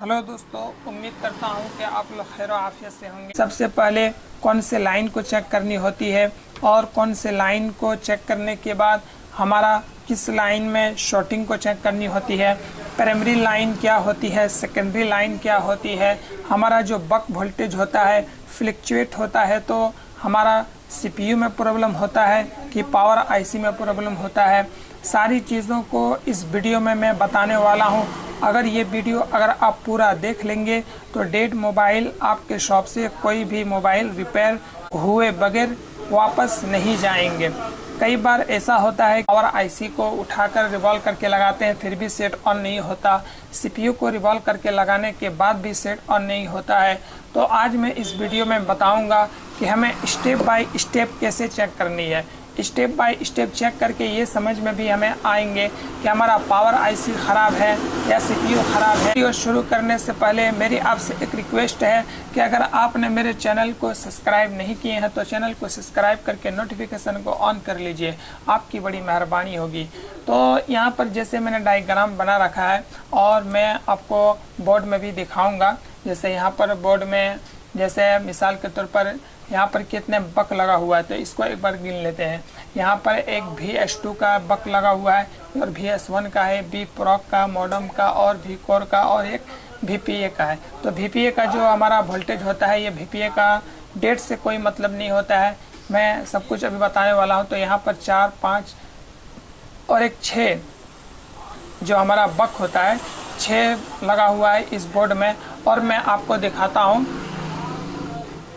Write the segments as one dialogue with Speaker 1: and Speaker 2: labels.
Speaker 1: Hello दोस्तों, उम्मीद करता हूँ कि आप लोग खैर आफियत से होंगे। सबसे पहले कौन से लाइन को चेक करनी होती है और कौन से लाइन को चेक करने के बाद हमारा किस लाइन में शॉर्टिंग को चेक करनी होती है, प्राइमरी लाइन क्या होती है, सेकेंडरी लाइन क्या होती है, हमारा जो बक वोल्टेज होता है फ्लक्चुएट होता है तो हमारा सीपीयू में प्रॉब्लम होता है कि पावर आईसी में प्रॉब्लम होता है। सारी चीज़ों को इस वीडियो में मैं बताने वाला हूं। अगर आप पूरा देख लेंगे तो डेड मोबाइल आपके शॉप से कोई भी मोबाइल रिपेयर हुए बगैर वापस नहीं जाएंगे। कई बार ऐसा होता है पावर आईसी को उठाकर रिवॉल्व करके लगाते हैं फिर भी सेट ऑन नहीं होता, सीपीयू को रिवॉल्व करके लगाने के बाद भी सेट ऑन नहीं होता है। तो आज मैं इस वीडियो में बताऊंगा कि हमें स्टेप बाय स्टेप कैसे चेक करनी है। स्टेप बाय स्टेप चेक करके ये समझ में भी हमें आएंगे कि हमारा पावर आईसी ख़राब है या सीपीयू ख़राब है। वीडियो शुरू करने से पहले मेरी आपसे एक रिक्वेस्ट है कि अगर आपने मेरे चैनल को सब्सक्राइब नहीं किए हैं तो चैनल को सब्सक्राइब करके नोटिफिकेशन को ऑन कर लीजिए, आपकी बड़ी मेहरबानी होगी। तो यहाँ पर जैसे मैंने डायग्राम बना रखा है और मैं आपको बोर्ड में भी दिखाऊँगा। जैसे यहाँ पर बोर्ड में जैसे मिसाल के तौर पर यहाँ पर कितने बक लगा हुआ है तो इसको एक बार गिन लेते हैं। यहाँ पर एक VS2 का बक लगा हुआ है और VS1 का है, बी प्रॉक का, मॉडम का और वी कोर का और एक VPA का है। तो VPA का जो हमारा वोल्टेज होता है, ये VPA का डेट से कोई मतलब नहीं होता है, मैं सब कुछ अभी बताने वाला हूँ। तो यहाँ पर 4, 5 और एक 6 जो हमारा बक होता है 6 लगा हुआ है इस बोर्ड में। और मैं आपको दिखाता हूँ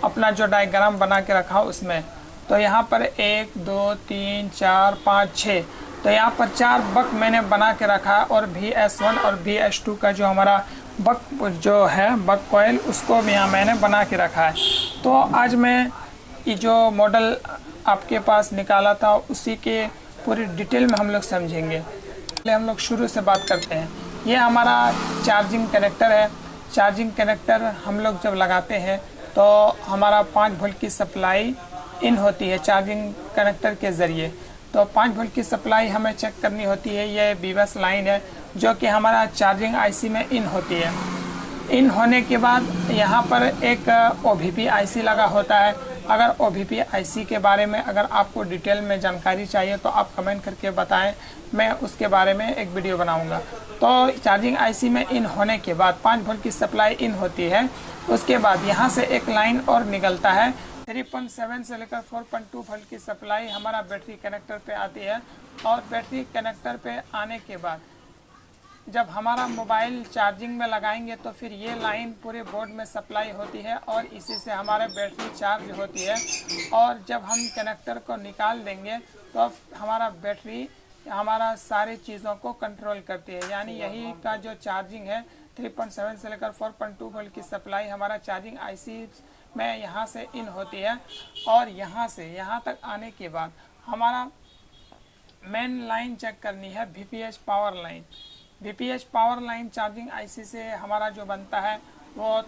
Speaker 1: अपना जो डायग्राम बना के रखा हूँ उसमें। तो यहाँ पर 1, 2, 3, 4, 5, 6, तो यहाँ पर 4 बक मैंने बना के रखा है और VS1 और VS2 का जो हमारा बक जो है बक कॉइल उसको भी यहाँ मैंने बना के रखा है। तो आज मैं ये जो मॉडल आपके पास निकाला था उसी के पूरी डिटेल में हम लोग समझेंगे। पहले हम लोग शुरू से बात करते हैं। ये हमारा चार्जिंग कनेक्टर है। चार्जिंग कनेक्टर हम लोग जब लगाते हैं तो हमारा 5 वोल्ट की सप्लाई इन होती है चार्जिंग कनेक्टर के ज़रिए। तो 5 वोल्ट की सप्लाई हमें चेक करनी होती है। ये बीबस लाइन है जो कि हमारा चार्जिंग आईसी में इन होती है। इन होने के बाद यहाँ पर एक OVP आईसी लगा होता है। अगर OVP आईसी के बारे में अगर आपको डिटेल में जानकारी चाहिए तो आप कमेंट करके बताएं, मैं उसके बारे में एक वीडियो बनाऊंगा। तो चार्जिंग आईसी में इन होने के बाद 5 वोल्ट की सप्लाई इन होती है। उसके बाद यहाँ से एक लाइन और निकलता है 3.7 से लेकर 4.2 वोल्ट की सप्लाई हमारा बैटरी कनेक्टर पे आती है। और बैटरी कनेक्टर पे आने के बाद जब हमारा मोबाइल चार्जिंग में लगाएंगे तो फिर ये लाइन पूरे बोर्ड में सप्लाई होती है और इसी से हमारे बैटरी चार्ज होती है। और जब हम कनेक्टर को निकाल देंगे तो हमारा बैटरी हमारा सारी चीज़ों को कंट्रोल करती है। यानी यही का जो चार्जिंग है 3.7 से लेकर 4.2 वोल्ट की सप्लाई हमारा चार्जिंग आईसी में यहाँ से इन होती है। और यहाँ से यहाँ तक आने के बाद हमारा मेन लाइन चेक करनी है VPH power line. VPH power line charging IC से हमारा जो बनता है वो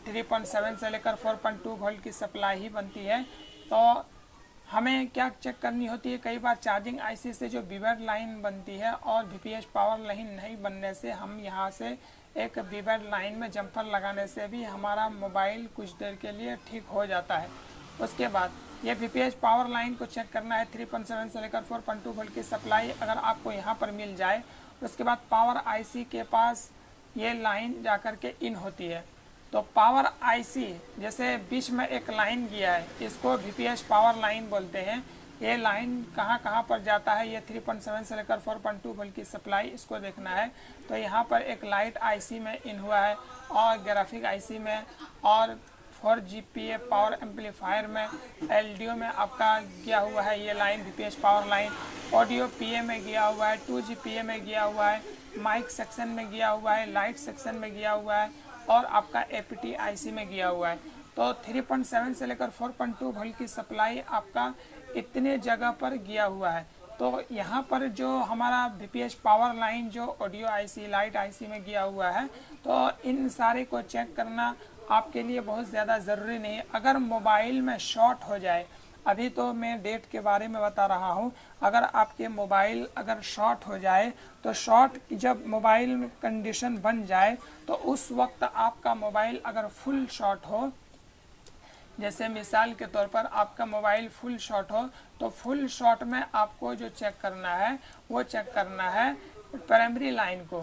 Speaker 1: 3.7 से लेकर 4.2 वोल्ट की सप्लाई ही बनती है। तो हमें क्या चेक करनी होती है, कई बार चार्जिंग आईसी से जो बीबेड लाइन बनती है और VPH पावर लाइन नहीं बनने से हम यहाँ से एक बीबेड लाइन में जंपर लगाने से भी हमारा मोबाइल कुछ देर के लिए ठीक हो जाता है। उसके बाद ये VPH पावर लाइन को चेक करना है 3.7 से लेकर 4.2 वोल्ट की सप्लाई अगर आपको यहाँ पर मिल जाए। उसके बाद पावर आईसी के पास ये लाइन जाकर के इन होती है। तो पावर आईसी जैसे बीच में एक लाइन गया है, इसको VPH पावर लाइन बोलते हैं। ये लाइन कहाँ कहाँ पर जाता है, ये 3.7 से लेकर 4.2 वोल्ट की सप्लाई इसको देखना है। तो यहाँ पर एक लाइट आईसी में इन हुआ है और ग्राफिक आईसी में और 4GPA पावर एम्पलीफायर में, LDO में आपका गया हुआ है ये line VPH power line. Audio PA में गया हुआ है, 2GPA में गया हुआ है, माइक सेक्शन में गया हुआ है, लाइट सेक्शन में गया हुआ है और आपका APT आईसी में गया हुआ है। तो 3.7 से लेकर 4.2 वोल्ट की सप्लाई आपका इतने जगह पर गया हुआ है। तो यहाँ पर जो हमारा VPH पावर लाइन जो ऑडियो आईसी लाइट आईसी में गया हुआ है, तो इन सारे को चेक करना आपके लिए बहुत ज़्यादा ज़रूरी नहीं है। अगर मोबाइल में शॉर्ट हो जाए, अभी तो मैं डेट के बारे में बता रहा हूँ। अगर आपके मोबाइल अगर शॉर्ट हो जाए तो शॉर्ट जब मोबाइल कंडीशन बन जाए तो उस वक्त आपका मोबाइल अगर फुल शॉर्ट हो, जैसे मिसाल के तौर पर आपका मोबाइल फुल शॉट हो, तो फुल शॉट में आपको जो चेक करना है वो चेक करना है प्राइमरी लाइन को,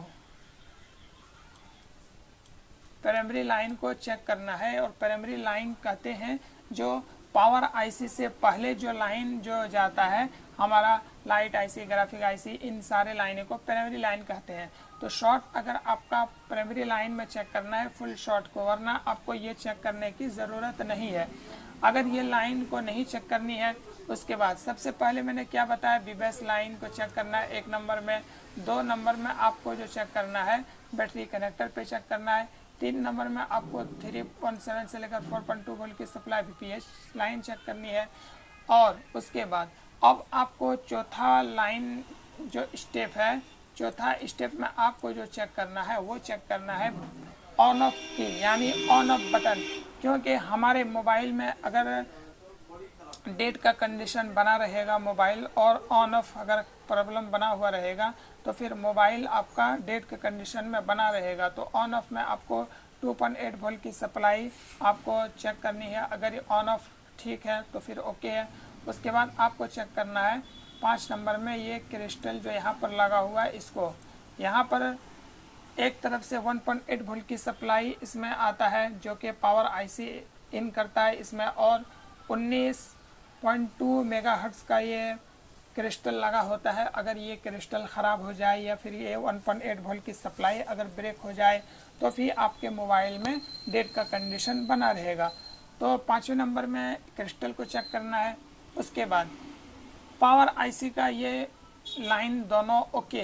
Speaker 1: प्राइमरी लाइन को चेक करना है। और प्राइमरी लाइन कहते हैं जो पावर आईसी से पहले जो लाइन जो जाता है, हमारा लाइट आईसी, ग्राफिक आईसी, इन सारे लाइनों को प्राइमरी लाइन कहते हैं। तो शॉर्ट अगर आपका प्राइमरी लाइन में चेक करना है फुल शॉर्ट को, वरना आपको ये चेक करने की ज़रूरत नहीं है। अगर ये लाइन को नहीं चेक करनी है, उसके बाद सबसे पहले मैंने क्या बताया, बीबीएस लाइन को चेक करना है 1 नंबर में। 2 नंबर में आपको जो चेक करना है बैटरी कनेक्टर पे चेक करना है। 3 नंबर में आपको 3.7 से लेकर 4.2 वोल्ट की सप्लाई बीपीएस लाइन चेक करनी है। और उसके बाद अब आपको चौथा लाइन जो स्टेप है, चौथा स्टेप में आपको जो चेक करना है वो चेक करना है ऑन ऑफ की, यानी ऑन ऑफ बटन। क्योंकि हमारे मोबाइल में अगर डेट का कंडीशन बना रहेगा मोबाइल और ऑन ऑफ अगर प्रॉब्लम बना हुआ रहेगा तो फिर मोबाइल आपका डेट के कंडीशन में बना रहेगा। तो ऑन ऑफ में आपको 2.8 वोल्ट की सप्लाई आपको चेक करनी है। अगर ये ऑन ऑफ ठीक है तो फिर ओके है। उसके बाद आपको चेक करना है 5 नंबर में ये क्रिस्टल जो यहाँ पर लगा हुआ है, इसको यहाँ पर एक तरफ से 1.8 वोल्ट की सप्लाई इसमें आता है जो कि पावर आईसी इन करता है इसमें, और 19.2 मेगाहर्ट्ज़ का ये क्रिस्टल लगा होता है। अगर ये क्रिस्टल ख़राब हो जाए या फिर ये 1.8 वोल्ट की सप्लाई अगर ब्रेक हो जाए तो फिर आपके मोबाइल में डेट का कंडीशन बना रहेगा। तो 5वें नंबर में क्रिस्टल को चेक करना है। उसके बाद पावर आईसी का ये लाइन दोनों ओके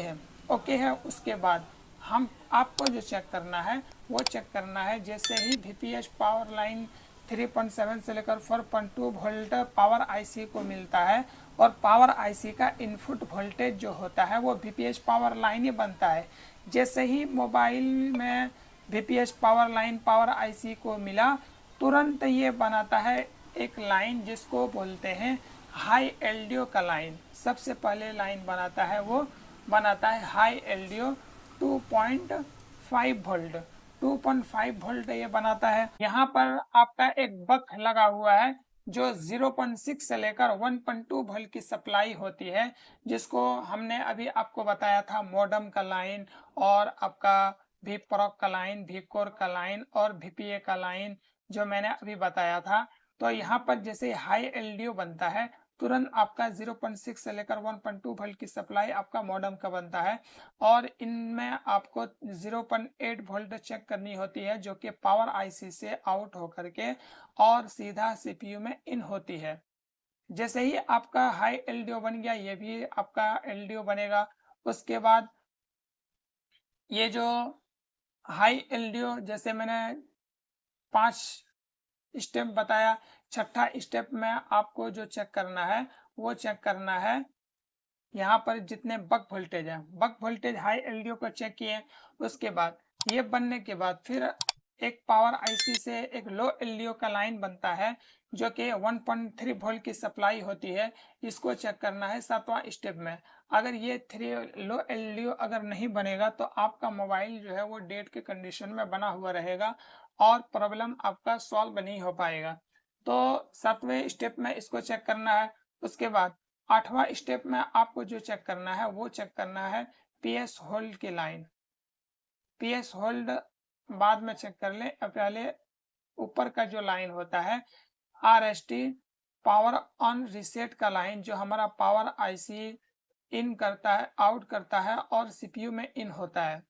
Speaker 1: है। उसके बाद हम आपको जो चेक करना है वो चेक करना है, जैसे ही वीपीएस पावर लाइन 3.7 से लेकर 4.2 वोल्ट पावर आईसी को मिलता है, और पावर आईसी का इनपुट वोल्टेज जो होता है वो वीपीएस पावर लाइन ही बनता है। जैसे ही मोबाइल में VPS power line power IC को मिला, तुरंत ये बनाता है एक लाइन जिसको बोलते हैं हाई एलडीओ का लाइन। सबसे पहले लाइन बनाता है वो बनाता है हाई एलडीओ 2.5 वोल्ट, 2.5 वोल्ट ये बनाता है। यहाँ पर आपका एक बक लगा हुआ है जो 0.6 से लेकर 1.2 वोल्ट की सप्लाई होती है, जिसको हमने अभी आपको बताया था मॉडेम का लाइन, और आपका वी प्रोक का लाइन, वी कोर का लाइन और वीपीए का लाइन जो मैंने अभी बताया था। तो यहाँ पर जैसे हाई एलडीओ बनता है, तुरंत आपका 0.6 से लेकर 1.2 वोल्ट की सप्लाई आपका मॉडेम का बनता है, और इनमें आपको 0.8 वोल्ट चेक करनी होती है जो कि पावर आईसी से आउट होकर के और सीधा सीपीयू में इन होती है। जैसे ही आपका हाई एलडीओ बन गया, ये भी आपका एलडीओ बनेगा। उसके बाद ये जो हाई एलडीओ, जैसे मैंने 5 स्टेप बताया, छठा स्टेप में आपको जो चेक करना है वो चेक करना है यहाँ पर जितने बक वोल्टेज है, बक वोल्टेज हाई एलडीओ को चेक किए। उसके बाद ये बनने के बाद फिर एक पावर आईसी से एक लो एलडीओ का लाइन बनता है जो कि 1.3 वोल्ट की सप्लाई होती है। इसको चेक करना है 7वां स्टेप में। अगर ये लो एलडीओ अगर नहीं बनेगा तो आपका मोबाइल जो है वो डेट के कंडीशन में बना हुआ रहेगा और प्रॉब्लम आपका सॉल्व नहीं हो पाएगा। तो 7वें स्टेप में इसको चेक करना है। उसके बाद 8वां स्टेप में आपको जो चेक करना है वो चेक करना है पीएस होल्ड की लाइन। पीएस होल्ड बाद में चेक कर ले, पहले ऊपर का जो लाइन होता है आरएसटी पावर ऑन रीसेट का लाइन, जो हमारा पावर आईसी इन करता है आउट करता है और सीपीयू में इन होता है।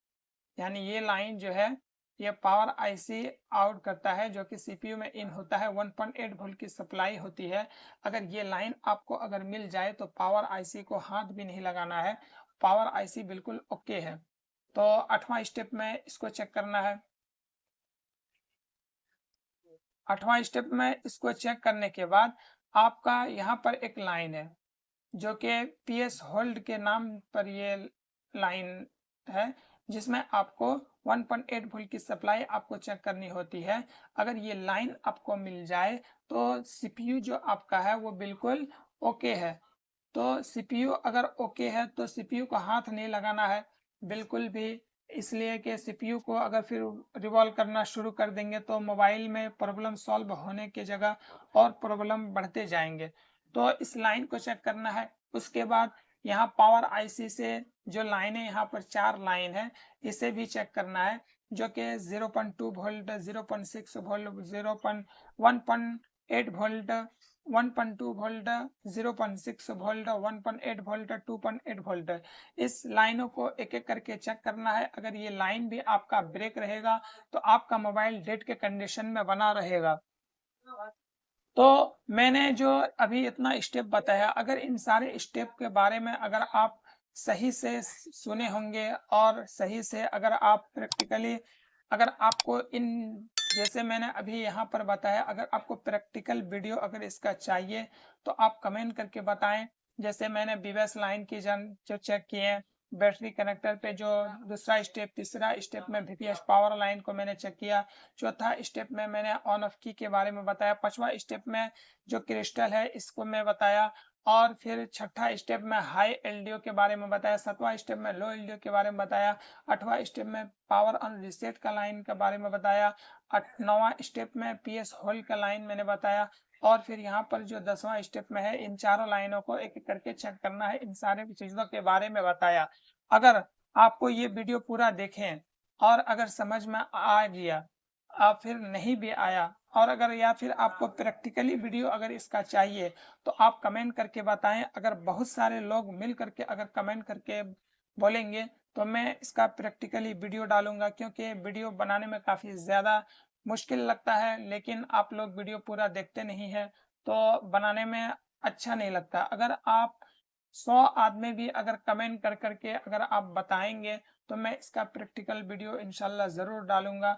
Speaker 1: यानी ये लाइन जो है ये पावर आईसी आउट करता है जो कि सीपीयू में इन होता है। 1.8 वोल्ट की सप्लाई होती है। अगर ये लाइन आपको अगर मिल जाए तो पावर आईसी को हाथ भी नहीं लगाना है, पावर आईसी बिल्कुल ओके है। तो 8वां स्टेप में इसको चेक करना है। 8वां स्टेप में इसको चेक करने के बाद आपका यहाँ पर एक लाइन है जो कि पीएस होल्ड के नाम पर ये लाइन है, जिसमें आपको 1.8 वोल्ट की सप्लाई आपको चेक करनी होती है। अगर ये लाइन आपको मिल जाए तो सीपीयू जो आपका है वो बिल्कुल ओके है। तो सीपीयू अगर ओके है तो सीपीयू को हाथ नहीं लगाना है बिल्कुल भी, इसलिए कि सीपीयू को अगर फिर रिवॉल्व करना शुरू कर देंगे तो मोबाइल में प्रॉब्लम सॉल्व होने की जगह और प्रॉब्लम बढ़ते जाएंगे। तो इस लाइन को चेक करना है। उसके बाद यहाँ पावर आईसी से जो लाइन है, यहाँ पर 4 लाइन है, इसे भी चेक करना है, जो कि 0.2 volt, 0.6 volt, 1.8 volt, 1.2 volt, 0.6 volt, 1.8 volt, 2.8 volt. इस लाइनों को एक एक करके चेक करना है। अगर ये लाइन भी आपका ब्रेक रहेगा तो आपका मोबाइल डेड के कंडीशन में बना रहेगा। तो मैंने जो अभी इतना स्टेप बताया, अगर इन सारे स्टेप के बारे में अगर आप सही से सुने होंगे और सही से अगर आप प्रैक्टिकली, अगर आपको इन, जैसे मैंने अभी यहाँ पर बताया, अगर आपको प्रैक्टिकल वीडियो अगर इसका चाहिए तो आप कमेंट करके बताएं। जैसे मैंने बीबीएस लाइन की जो चेक किए, बैटरी कनेक्टर पे जो दूसरा स्टेप, तीसरा स्टेप में वीपीएस पावर लाइन को मैंने चेक किया, चौथा स्टेप में मैंने ऑन ऑफ की के बारे में बताया, पांचवा स्टेप में जो क्रिस्टल है इसको मैं बताया, और फिर छठा स्टेप में हाई एलडीओ के बारे में बताया, सातवां स्टेप में लो एलडीओ के बारे में बताया, आठवां स्टेप में पावर ऑन रीसेट का लाइन के बारे में बताया, नौवां स्टेप में पीएस होल्ड का लाइन मैंने बताया, और फिर यहाँ पर जो 10वां स्टेप में है, इन चारों लाइनों को एक एक करके चेक करना है, इन सारे चीजों के बारे में बताया। अगर आपको ये वीडियो पूरा देखें और अगर समझ में आ गया, फिर नहीं भी आया, और अगर या फिर आपको प्रैक्टिकली वीडियो अगर इसका चाहिए तो आप कमेंट करके बताएं। अगर बहुत सारे लोग मिल करके अगर कमेंट करके बोलेंगे तो मैं इसका प्रैक्टिकली वीडियो डालूंगा, क्योंकि वीडियो बनाने में काफ़ी ज़्यादा मुश्किल लगता है, लेकिन आप लोग वीडियो पूरा देखते नहीं है तो बनाने में अच्छा नहीं लगता। अगर आप 100 आदमी भी अगर कमेंट कर करके अगर आप बताएंगे तो मैं इसका प्रैक्टिकल वीडियो इंशाल्लाह ज़रूर डालूंगा।